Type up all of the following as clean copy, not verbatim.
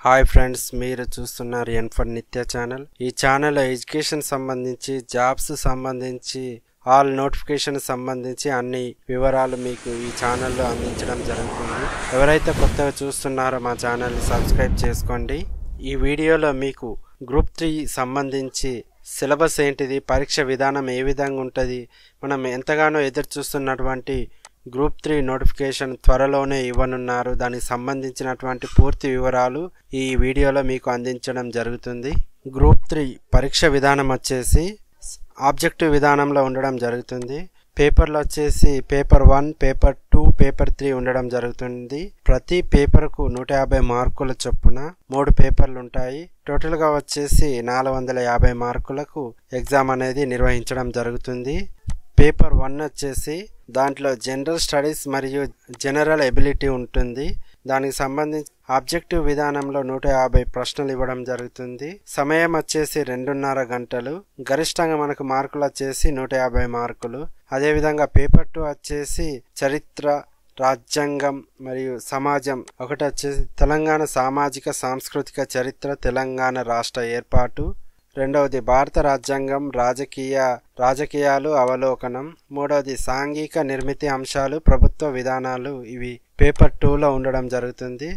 Hi friends, మీరు చూస్తున్నారు N for నిత్య ఛానల్. ఈ ఛానల్లో ఎడ్యుకేషన్ సంబంధించి, జాబ్స్ సంబంధించి, ఆల్ నోటిఫికేషన్ సంబంధించి అన్ని వివరాలు మీకు ఈ ఛానల్లో అందించడం జరుగుతుంది. ఎవరైతే కొత్తగా చూస్తున్నారో మా ఛానల్ని సబ్స్క్రైబ్ చేసుకోండి. ఈ వీడియోలో మీకు గ్రూప్ 3 సంబంధించి సిలబస్ ఏంటిది, పరీక్ష విధానం ఏ విధంగా ఉంటుంది, మనం ఎంతగానో ఎదురు చూస్తున్నటువంటి గ్రూప్ 3 నోటిఫికేషన్ త్వరలోనే ఇవ్వనున్నారు. దానికి సంబంధించినటువంటి పూర్తి వివరాలు ఈ వీడియోలో మీకు అందించడం జరుగుతుంది. గ్రూప్ 3 పరీక్ష విధానం వచ్చేసి ఆబ్జెక్టివ్ విధానంలో ఉండడం జరుగుతుంది. పేపర్లు వచ్చేసి పేపర్ 1, పేపర్ 2, పేపర్ 3 ఉండడం జరుగుతుంది. ప్రతి పేపర్కు 150 మార్కుల చొప్పున 3 పేపర్లు ఉంటాయి. టోటల్గా వచ్చేసి 450 మార్కులకు ఎగ్జామ్ అనేది నిర్వహించడం జరుగుతుంది. పేపర్ 1 వచ్చేసి దాంట్లో జనరల్ స్టడీస్ మరియు జనరల్ ఎబిలిటీ ఉంటుంది. దానికి సంబంధించి ఆబ్జెక్టివ్ విధానంలో 150 ప్రశ్నలు ఇవ్వడం జరుగుతుంది. సమయం వచ్చేసి 2.5 గంటలు. గరిష్టంగా మనకు మార్కులు వచ్చేసి 150 మార్కులు. అదేవిధంగా పేపర్ 2 వచ్చేసి చరిత్ర, రాజ్యాంగం మరియు సమాజం. ఒకటి వచ్చేసి తెలంగాణ సామాజిక సాంస్కృతిక చరిత్ర, తెలంగాణ రాష్ట్ర ఏర్పాటు. రెండవది భారత రాజ్యాంగం, రాజకీయాలు అవలోకనం. మూడవది సాంఘిక నిర్మితి అంశాలు, ప్రభుత్వ విధానాలు. ఇవి పేపర్ 2లో ఉండడం జరుగుతుంది.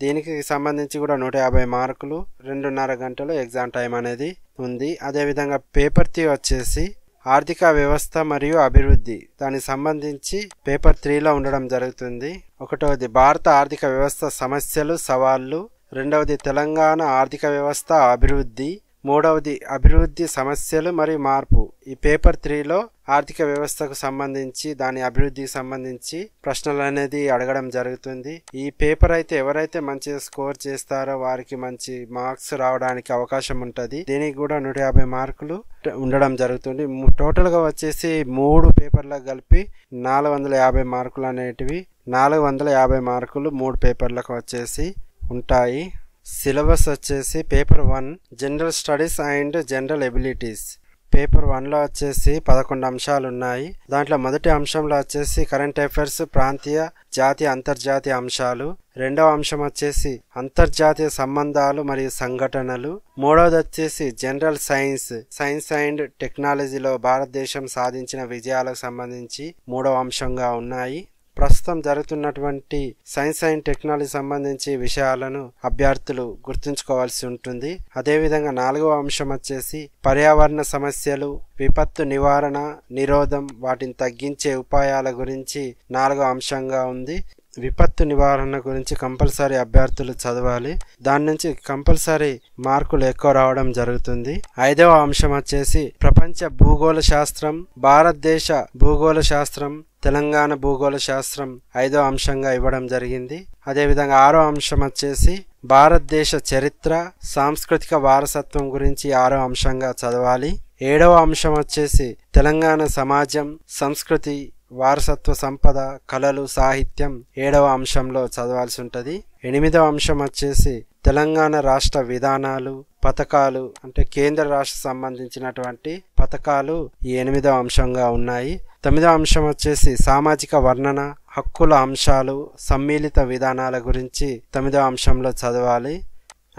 దీనికి సంబంధించి కూడా 150 మార్కులు, 2.5 గంటలు ఎగ్జామ్ టైం అనేది ఉంది. అదేవిధంగా పేపర్ 3 వచ్చేసి ఆర్థిక వ్యవస్థ మరియు అభివృద్ధి. దానికి సంబంధించి పేపర్ 3లో ఉండడం జరుగుతుంది. ఒకటవది భారత ఆర్థిక వ్యవస్థ సమస్యలు, సవాళ్లు. రెండవది తెలంగాణ ఆర్థిక వ్యవస్థ అభివృద్ధి. మూడవది అభివృద్ధి సమస్యలు మరియు మార్పు. ఈ పేపర్ 3లో ఆర్థిక వ్యవస్థకు సంబంధించి, దాని అభివృద్ధికి సంబంధించి ప్రశ్నలు అనేది అడగడం జరుగుతుంది. ఈ పేపర్ అయితే ఎవరైతే మంచిగా స్కోర్ చేస్తారో వారికి మంచి మార్క్స్ రావడానికి అవకాశం ఉంటుంది. దీనికి కూడా 150 మార్కులు ఉండడం జరుగుతుంది. టోటల్గా వచ్చేసి 3 పేపర్లకు కలిపి 450 మార్కులు అనేటివి. 450 మార్కులు 3 పేపర్లకు వచ్చేసి ఉంటాయి. సిలబస్ వచ్చేసి paper 1 general studies and general abilities. Paper 1లో వచ్చేసి 11 అంశాలు ఉన్నాయి. దాంట్లో మొదటి అంశంలో వచ్చేసి కరెంట్ అఫైర్స్, ప్రాంతీయ, జాతీయ, అంతర్జాతీయ అంశాలు. రెండవ అంశం వచ్చేసి అంతర్జాతీయ సంబంధాలు మరియు సంఘటనలు. మూడవది వచ్చేసి జనరల్ సైన్స్ అండ్ టెక్నాలజీలో భారతదేశం సాధించిన విజయాలకు సంబంధించి 3వ అంశంగా ఉన్నాయి. ప్రస్తుతం జరుగుతున్నటువంటి సైన్స్ అండ్ టెక్నాలజీ సంబంధించి విషయాలను అభ్యర్థులు గుర్తుంచుకోవాల్సి ఉంటుంది. అదేవిధంగా 4వ అంశం వచ్చేసి పర్యావరణ సమస్యలు, విపత్తు నివారణ, నిరోధం, వాటిని తగ్గించే ఉపాయాల గురించి 4వ అంశంగా ఉంది. విపత్తు నివారణ గురించి కంపల్సరీ అభ్యర్థులు చదవాలి. దాని నుంచి కంపల్సరీ మార్కులు ఎక్కువ రావడం జరుగుతుంది. 5వ అంశం వచ్చేసి ప్రపంచ భూగోళ శాస్త్రం, భారతదేశ భూగోళ శాస్త్రం, తెలంగాణ భూగోళ శాస్త్రం 5వ అంశంగా ఇవ్వడం జరిగింది. అదేవిధంగా 6వ అంశం వచ్చేసి భారతదేశ చరిత్ర, సాంస్కృతిక వారసత్వం గురించి 6వ అంశంగా చదవాలి. 7వ అంశం వచ్చేసి తెలంగాణ సమాజం, సంస్కృతి, వారసత్వ సంపద, కళలు, సాహిత్యం 7వ అంశంలో చదవాల్సి ఉంటుంది. 8వ అంశం వచ్చేసి తెలంగాణ రాష్ట్ర విధానాలు, పథకాలు, అంటే కేంద్ర రాష్ట్ర సంబంధించినటువంటి పథకాలు ఈ 8వ అంశంగా ఉన్నాయి. 9వ అంశం వచ్చేసి సామాజిక వర్ణన, హక్కుల అంశాలు, సమ్మిళిత విధానాల గురించి 9వ అంశంలో చదవాలి.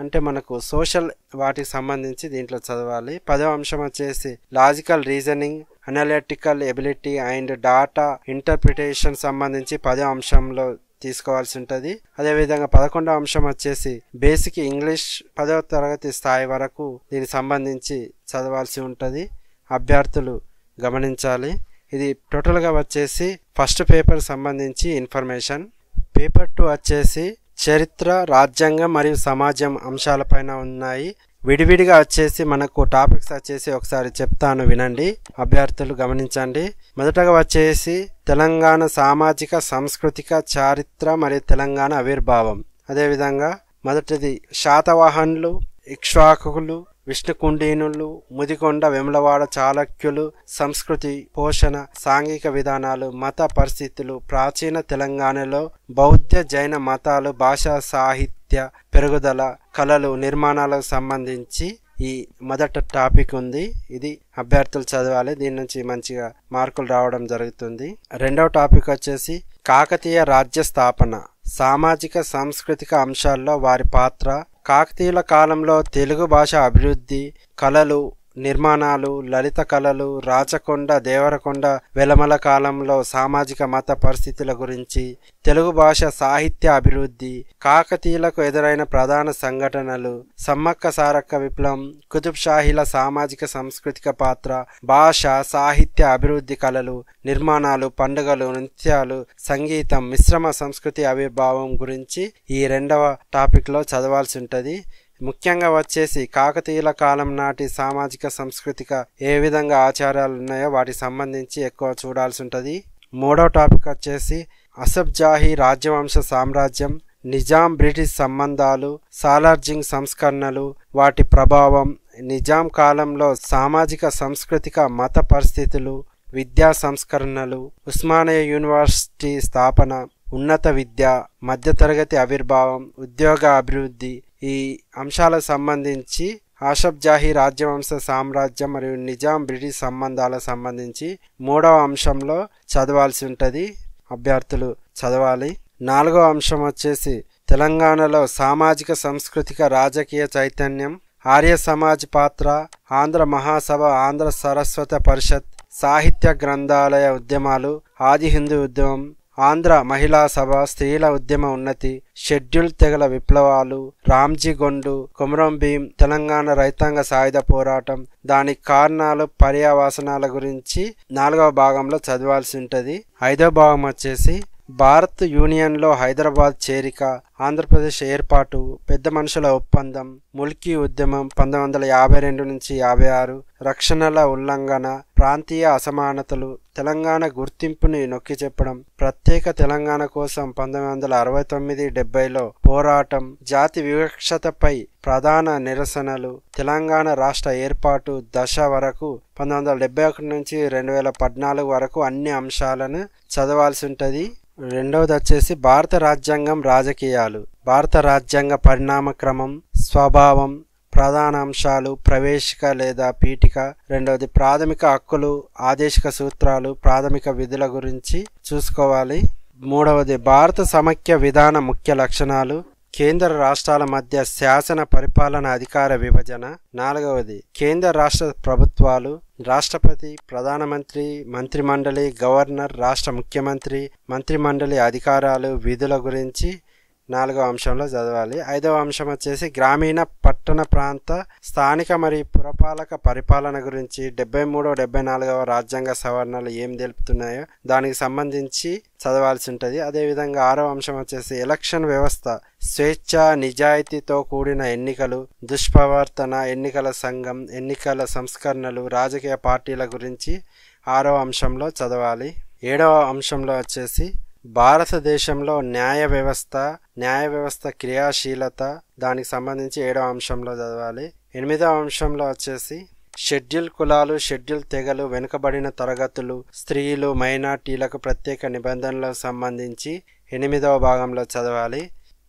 అంటే మనకు సోషల్ వాటికి సంబంధించి దీంట్లో చదవాలి. 10వ అంశం వచ్చేసి logical reasoning, analytical ability and data interpretation సంబంధించి 10వ అంశంలో తీసుకోవాల్సి ఉంటుంది. అదేవిధంగా 11వ అంశం వచ్చేసి బేసిక్ ఇంగ్లీష్ 10వ తరగతి స్థాయి వరకు దీనికి సంబంధించి చదవాల్సి ఉంటుంది. అభ్యర్థులు గమనించాలి. ఇది టోటల్గా వచ్చేసి ఫస్ట్ పేపర్ సంబంధించి ఇన్ఫర్మేషన్. పేపర్ 2 వచ్చేసి చరిత్ర, రాజ్యాంగం మరియు సమాజం అంశాలపైన ఉన్నాయి. విడివిడిగా వచ్చేసి మనకు టాపిక్స్ వచ్చేసి ఒకసారి చెప్తాను, వినండి, అభ్యర్థులు గమనించండి. మొదటగా వచ్చేసి తెలంగాణ సామాజిక సాంస్కృతిక చారిత్ర మరియు తెలంగాణ ఆవిర్భావం. అదేవిధంగా మొదటిది శాతవాహనులు, ఇక్ష్వాకులు, విష్ణుకుండినులు, ముదికొండ, వేములవాడ చాళుక్యులు, సంస్కృతి పోషణ, సాంఘిక విధానాలు, మత పరిస్థితులు, ప్రాచీన తెలంగాణలో బౌద్ధ, జైన మతాలు, భాషా సాహిత్య పెరుగుదల, కళలు, నిర్మాణాలకు సంబంధించి ఈ మొదట టాపిక్ ఉంది. ఇది అభ్యర్థులు చదవాలి. దీని నుంచి మంచిగా మార్కులు రావడం జరుగుతుంది. రెండవ టాపిక్ వచ్చేసి కాకతీయ రాజ్య స్థాపన, సామాజిక సాంస్కృతిక అంశాల్లో వారి పాత్ర, కాకతీయుల కాలంలో తెలుగు భాష అభివృద్ధి, కళలు, నిర్మాణాలు, లలిత కళలు, రాచకొండ, దేవరకొండ, వెలమల కాలంలో సామాజిక మత పరిస్థితుల గురించి, తెలుగు భాష సాహిత్య అభివృద్ధి, కాకతీయులకు ఎదురైన ప్రధాన సంఘటనలు, సమ్మక్క సారక్క విప్లవం, కుతుబ్ షాహీల సామాజిక సాంస్కృతిక పాత్ర, భాష, సాహిత్య అభివృద్ధి, కళలు, నిర్మాణాలు, పండుగలు, నృత్యాలు, సంగీతం, మిశ్రమ సంస్కృతి ఆవిర్భావం గురించి ఈ రెండవ టాపిక్లో చదవాల్సి ఉంటుంది. ముఖ్యంగా వచ్చేసి కాకతీయుల కాలం నాటి సామాజిక సాంస్కృతిక ఏ విధంగా ఆచారాలు ఉన్నాయో వాటికి సంబంధించి ఎక్కువ చూడాల్సి ఉంటుంది. మూడో టాపిక్ వచ్చేసి అసఫ్జాహీ రాజవంశ సామ్రాజ్యం, నిజాం బ్రిటిష్ సంబంధాలు, సాలార్జింగ్ సంస్కరణలు, వాటి ప్రభావం, నిజాం కాలంలో సామాజిక సాంస్కృతిక మత పరిస్థితులు, విద్యా సంస్కరణలు, ఉస్మానియా యూనివర్సిటీ స్థాపన, ఉన్నత విద్య, మధ్యతరగతి ఆవిర్భావం, ఉద్యోగ అభివృద్ధి, ఈ అంశాలకు సంబంధించి అసఫ్జాహీ రాజవంశ సామ్రాజ్యం మరియు నిజాం బ్రిటిష్ సంబంధాలకు సంబంధించి మూడవ అంశంలో చదవాల్సి ఉంటుంది. అభ్యర్థులు చదవాలి. నాలుగవ అంశం వచ్చేసి తెలంగాణలో సామాజిక సాంస్కృతిక రాజకీయ చైతన్యం, ఆర్య సమాజ్ పాత్ర, ఆంధ్ర మహాసభ, ఆంధ్ర సరస్వత పరిషత్, సాహిత్య గ్రంథాలయ ఉద్యమాలు, ఆది హిందూ ఉద్యమం, ఆంధ్ర మహిళా సభ, స్త్రీల ఉద్యమ ఉన్నతి, షెడ్యూల్ తెగల విప్లవాలు, రామ్జీగొండు, కొమరం భీం, తెలంగాణ రైతాంగ సాయుధ పోరాటం, దానికి కారణాలు, పర్యావసనాల గురించి నాలుగవ భాగంలో చదవాల్సి ఉంటుంది. ఐదవ భాగం వచ్చేసి భారత్ యూనియన్లో హైదరాబాద్ చేరిక, ఆంధ్రప్రదేశ్ ఏర్పాటు, పెద్ద మనుషుల ఒప్పందం, ముల్కీ ఉద్యమం 1952 నుంచి 56, రక్షణల ఉల్లంఘన, ప్రాంతీయ అసమానతలు, తెలంగాణ గుర్తింపుని నొక్కి చెప్పడం, ప్రత్యేక తెలంగాణ కోసం 1969-70లో పోరాటం, జాతి వివక్షతపై ప్రధాన నిరసనలు, తెలంగాణ రాష్ట్ర ఏర్పాటు దశ వరకు 1971 నుంచి 2014 వరకు అన్ని అంశాలను చదవాల్సి ఉంటుంది. రెండవది వచ్చేసి భారత రాజ్యాంగం రాజకీయాలు, భారత రాజ్యాంగ పరిణామ క్రమం, స్వభావం, ప్రధాన అంశాలు, ప్రవేశిక లేదా పీఠిక. రెండవది ప్రాథమిక హక్కులు, ఆదేశిక సూత్రాలు, ప్రాథమిక విధుల గురించి చూసుకోవాలి. మూడవది భారత సమైక్య విధాన ముఖ్య లక్షణాలు, కేంద్ర రాష్ట్రాల మధ్య శాసన పరిపాలన అధికార విభజన. నాలుగవది కేంద్ర రాష్ట్ర ప్రభుత్వాలు, రాష్ట్రపతి, ప్రధానమంత్రి, మంత్రిమండలి, గవర్నర్, రాష్ట్ర ముఖ్యమంత్రి, మంత్రిమండలి అధికారాలు, విధుల గురించి నాలుగవ అంశంలో చదవాలి. ఐదవ అంశం వచ్చేసి గ్రామీణ, పట్టణ ప్రాంత, స్థానిక మరియు పురపాలక పరిపాలన గురించి 73-74 రాజ్యాంగ సవరణలు ఏం తెలుపుతున్నాయో దానికి సంబంధించి చదవాల్సి ఉంటుంది. అదేవిధంగా ఆరవ అంశం వచ్చేసి ఎలక్షన్ వ్యవస్థ, స్వేచ్ఛ, నిజాయితీతో కూడిన ఎన్నికలు, దుష్ప్రవర్తన, ఎన్నికల సంఘం, ఎన్నికల సంస్కరణలు, రాజకీయ పార్టీల గురించి ఆరవ అంశంలో చదవాలి. ఏడవ అంశంలో వచ్చేసి భారతదేశంలో న్యాయ వ్యవస్థ క్రియాశీలత, దానికి సంబంధించి ఏడవ అంశంలో చదవాలి. ఎనిమిదవ అంశంలో వచ్చేసి షెడ్యూల్ కులాలు, షెడ్యూల్ తెగలు, వెనుకబడిన తరగతులు, స్త్రీలు, మైనార్టీలకు ప్రత్యేక నిబంధనలకు సంబంధించి 8వ భాగంలో చదవాలి.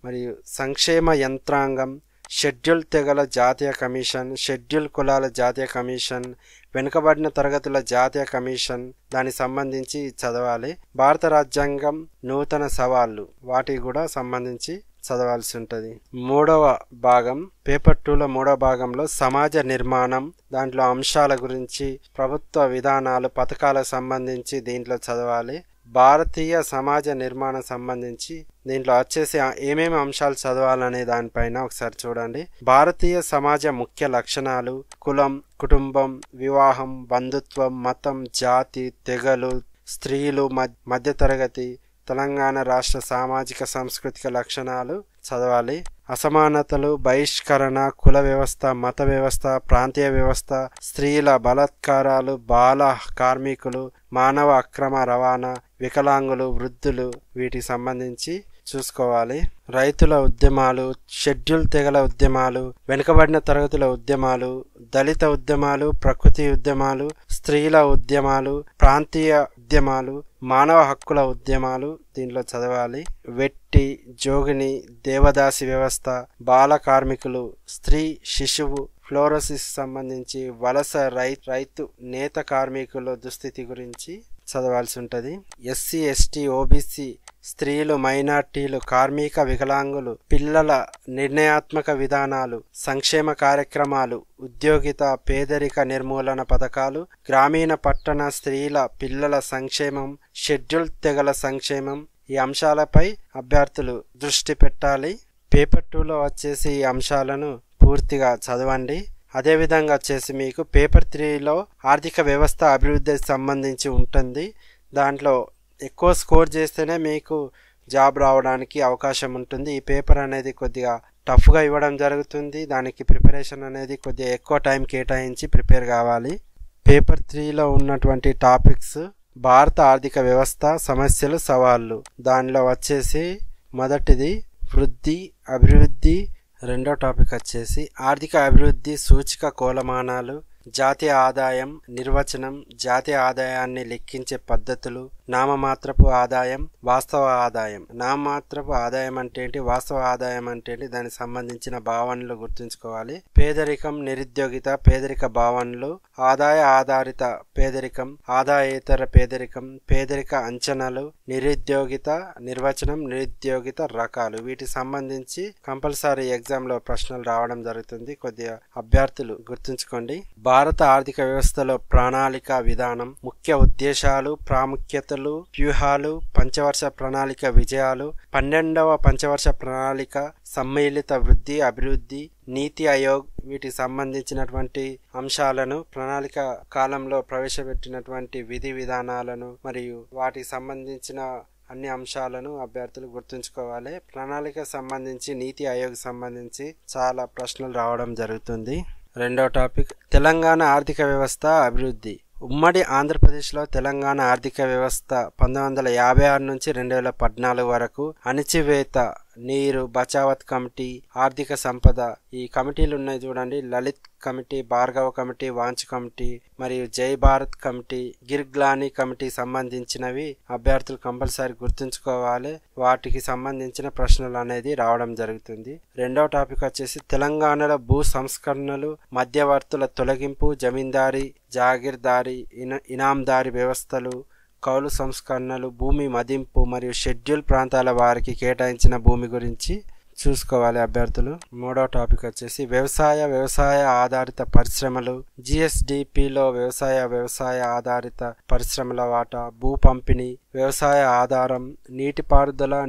మరియు సంక్షేమ యంత్రాంగం, షెడ్యూల్ తెగల జాతీయ కమిషన్, షెడ్యూల్ కులాల జాతీయ కమిషన్, వెనుకబడిన తరగతుల జాతీయ కమిషన్, దానికి సంబంధించి చదవాలి. భారత రాజ్యాంగం నూతన సవాళ్లు, వాటికి కూడా సంబంధించి చదవాల్సి ఉంటుంది. మూడవ భాగం పేపర్ 2లో మూడవ భాగంలో సమాజ నిర్మాణం, దాంట్లో అంశాల గురించి, ప్రభుత్వ విధానాలు, పథకాలకు సంబంధించి దీంట్లో చదవాలి. భారతీయ సమాజ నిర్మాణం సంబంధించి దీంట్లో వచ్చేసి ఏమేమి అంశాలు చదవాలనే దానిపైన ఒకసారి చూడండి. భారతీయ సమాజ ముఖ్య లక్షణాలు, కులం, కుటుంబం, వివాహం, బంధుత్వం, మతం, జాతి, తెగలు, స్త్రీలు, మధ్యతరగతి, తెలంగాణ రాష్ట్ర సామాజిక సాంస్కృతిక లక్షణాలు చదవాలి. అసమానతలు, బహిష్కరణ, కుల వ్యవస్థ, మత వ్యవస్థ, ప్రాంతీయ వ్యవస్థ, స్త్రీల బలాత్కారాలు, బాల కార్మికులు, మానవ అక్రమ రవాణా, వికలాంగులు, వృద్ధులు, వీటికి సంబంధించి చూసుకోవాలి. రైతుల ఉద్యమాలు, షెడ్యూల్ తెగల ఉద్యమాలు, వెనుకబడిన తరగతుల ఉద్యమాలు, దళిత ఉద్యమాలు, ప్రకృతి ఉద్యమాలు, స్త్రీల ఉద్యమాలు, ప్రాంతీయ ఉద్యమాలు, మానవ హక్కుల ఉద్యమాలు దీంట్లో చదవాలి. వెట్టి, జోగిని, దేవదాసి వ్యవస్థ, బాల కార్మికులు, స్త్రీ శిశువు, ఫ్లోరోసిస్ సంబంధించి, వలస రైతు నేత కార్మికుల దుస్థితి గురించి చదవాల్సి ఉంటుంది. ఎస్సీ, ఎస్టీ, ఓబీసీ స్త్రీలు, మైనార్టీలు, కార్మిక, వికలాంగులు, పిల్లల నిర్ణయాత్మక విధానాలు, సంక్షేమ కార్యక్రమాలు, ఉద్యోగిత, పేదరిక నిర్మూలన పథకాలు, గ్రామీణ పట్టణ స్త్రీల, పిల్లల సంక్షేమం, షెడ్యూల్ తెగల సంక్షేమం, ఈ అంశాలపై అభ్యర్థులు దృష్టి పెట్టాలి. పేపర్ 2లో వచ్చేసి ఈ అంశాలను పూర్తిగా చదవండి. అదేవిధంగా వచ్చేసి మీకు పేపర్ 3లో ఆర్థిక వ్యవస్థ అభివృద్ధికి సంబంధించి ఉంటుంది. దాంట్లో ఎక్కువ స్కోర్ చేస్తేనే మీకు జాబ్ రావడానికి అవకాశం ఉంటుంది. ఈ పేపర్ అనేది కొద్దిగా టఫ్గా ఇవ్వడం జరుగుతుంది. దానికి ప్రిపరేషన్ అనేది కొద్దిగా ఎక్కువ టైం కేటాయించి ప్రిపేర్ కావాలి. పేపర్ 3లో ఉన్నటువంటి టాపిక్స్ భారత ఆర్థిక వ్యవస్థ, సమస్యలు, సవాళ్ళు. దానిలో వచ్చేసి మొదటిది వృద్ధి, అభివృద్ధి. రెండో టాపిక్ వచ్చేసి ఆర్థిక అభివృద్ధి సూచిక కొలమానాలు, జాతీయ ఆదాయం నిర్వచనం, జాతీయ ఆదాయాన్ని లెక్కించే పద్ధతులు, నామమాత్రపు ఆదాయం, వాస్తవ ఆదాయం. నామమాత్రపు ఆదాయం అంటే ఏంటి, వాస్తవ ఆదాయం అంటే ఏంటి, దానికి సంబంధించిన భావనలు గుర్తుంచుకోవాలి. పేదరికం, నిరుద్యోగిత, పేదరిక భావనలు, ఆదాయ ఆధారిత పేదరికం, ఆదాయేతర పేదరికం, పేదరిక అంచనాలు, నిరుద్యోగిత నిర్వచనం, నిరుద్యోగిత రకాలు. వీటికి సంబంధించి కంపల్సరీ ఎగ్జామ్లో ప్రశ్నలు రావడం జరుగుతుంది. కొద్దిగా అభ్యర్థులు గుర్తుంచుకోండి. భారత ఆర్థిక వ్యవస్థలో ప్రణాళిక విధానం, ముఖ్య ఉద్దేశాలు, ప్రాముఖ్యతలు, వ్యూహాలు, పంచవర్ష ప్రణాళిక విజయాలు, 12వ పంచవర్ష ప్రణాళిక, సమ్మిళిత వృద్ధి, అభివృద్ధి, నీతి ఆయోగ్. వీటికి సంబంధించినటువంటి అంశాలను, ప్రణాళిక కాలంలో ప్రవేశపెట్టినటువంటి విధి విధానాలను మరియు వాటికి సంబంధించిన అన్ని అంశాలను అభ్యర్థులు గుర్తుంచుకోవాలి. ప్రణాళిక సంబంధించి, నీతి ఆయోగ్ సంబంధించి చాలా ప్రశ్నలు రావడం జరుగుతుంది. రెండో టాపిక్ తెలంగాణ ఆర్థిక వ్యవస్థ అభివృద్ధి. ఉమ్మడి ఆంధ్రప్రదేశ్లో తెలంగాణ ఆర్థిక వ్యవస్థ 1956 నుంచి 2014 వరకు అణిచివేత, నీరు, బచావత్ కమిటీ, ఆర్థిక సంపద, ఈ కమిటీలు ఉన్నాయి చూడండి. Lalit committee, Bhargava committee, Wanchoo committee మరియు జై భారత్ కమిటీ, గిర్గ్లానీ కమిటీ సంబంధించినవి అభ్యర్థులు కంపల్సరీ గుర్తుంచుకోవాలి. వాటికి సంబంధించిన ప్రశ్నలు అనేది రావడం జరుగుతుంది. రెండవ టాపిక్ వచ్చేసి తెలంగాణలో భూ సంస్కరణలు, మధ్యవర్తుల తొలగింపు, జమీందారీ, జాగీర్దారీ, ఇనాందారీ వ్యవస్థలు, కౌలు సంస్కరణలు, భూమి మదింపు మరియు షెడ్యూల్ ప్రాంతాల వారికి కేటాయించిన భూమి గురించి చూసుకోవాలి అభ్యర్థులు. మూడో టాపిక్ వచ్చేసి వ్యవసాయ ఆధారిత పరిశ్రమలు, జిఎస్డిపిలో వ్యవసాయ ఆధారిత పరిశ్రమల వాటా, భూ పంపిణీ, వ్యవసాయ ఆధారం,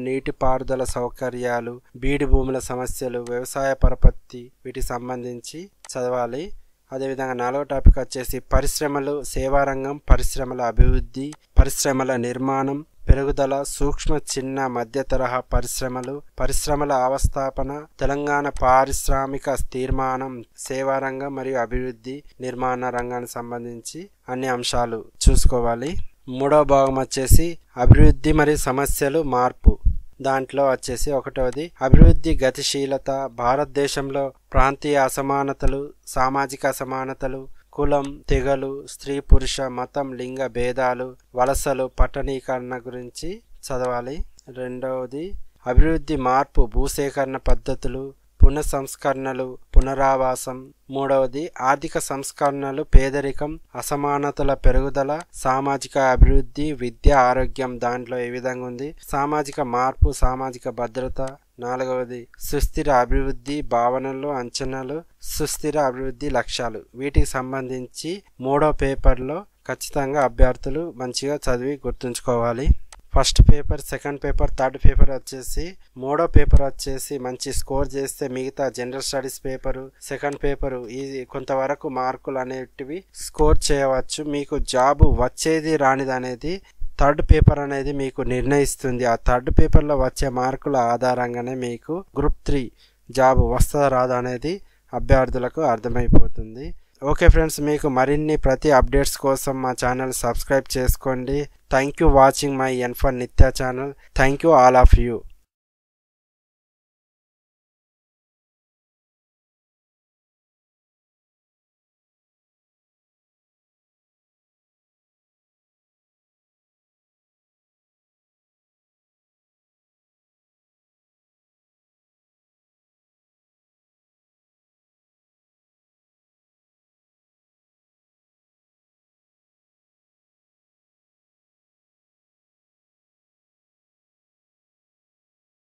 నీటిపారుదల సౌకర్యాలు, బీడు భూముల సమస్యలు, వ్యవసాయ పరపత్తి, వీటికి సంబంధించి చదవాలి. అదేవిధంగా నాలుగో టాపిక్ వచ్చేసి పరిశ్రమలు, సేవారంగం, పరిశ్రమల అభివృద్ధి, పరిశ్రమల నిర్మాణం, పెరుగుదల, సూక్ష్మ, చిన్న, మధ్య తరహా పరిశ్రమలు, పరిశ్రమల అవస్థాపన, తెలంగాణ పారిశ్రామిక తీర్మానం, సేవారంగం మరియు అభివృద్ధి నిర్మాణ రంగానికి సంబంధించి అన్ని అంశాలు చూసుకోవాలి. మూడవ భాగం వచ్చేసి అభివృద్ధి మరియు సమస్యలు, మార్పు. దాంట్లో వచ్చేసి ఒకటవది అభివృద్ధి గతిశీలత, భారతదేశంలో ప్రాంతీయ అసమానతలు, సామాజిక అసమానతలు, కులం, తెగలు, స్త్రీ పురుష, మతం, లింగ భేదాలు, వలసలు, పట్టణీకరణ గురించి చదవాలి. రెండవది అభివృద్ధి మార్పు, భూసేకరణ పద్ధతులు, పునఃసంస్కరణలు, పునరావాసం. మూడవది ఆర్థిక సంస్కరణలు, పేదరికం, అసమానతల పెరుగుదల, సామాజిక అభివృద్ధి, విద్య, ఆరోగ్యం. దాంట్లో ఏ విధంగా ఉంది, సామాజిక మార్పు, సామాజిక భద్రత. నాలుగవది సుస్థిర అభివృద్ధి, భావనలు, అంచనాలు, సుస్థిర అభివృద్ధి లక్ష్యాలు. వీటికి సంబంధించి మూడో పేపర్లో ఖచ్చితంగా అభ్యర్థులు మంచిగా చదివి గుర్తుంచుకోవాలి. First paper, second paper, third paper వచ్చేసి, మూడో పేపర్ వచ్చేసి మంచి స్కోర్ చేస్తే మిగతా general studies paper, second paper ఇది కొంతవరకు మార్కులు అనేటివి స్కోర్ చేయవచ్చు. మీకు జాబు వచ్చేది రానిది అనేది థర్డ్ పేపర్ అనేది మీకు నిర్ణయిస్తుంది. ఆ థర్డ్ పేపర్లో వచ్చే మార్కుల ఆధారంగానే మీకు గ్రూప్ 3 జాబ్ వస్తుందా రాదా అనేది అభ్యర్థులకు అర్థమైపోతుంది. ఓకే ఫ్రెండ్స్, మీకు మరిన్ని ప్రతి అప్డేట్స్ కోసం మా ఛానల్ సబ్స్క్రైబ్ చేసుకోండి. Thank you watching my N4 Nitya channel. Thank you all of you.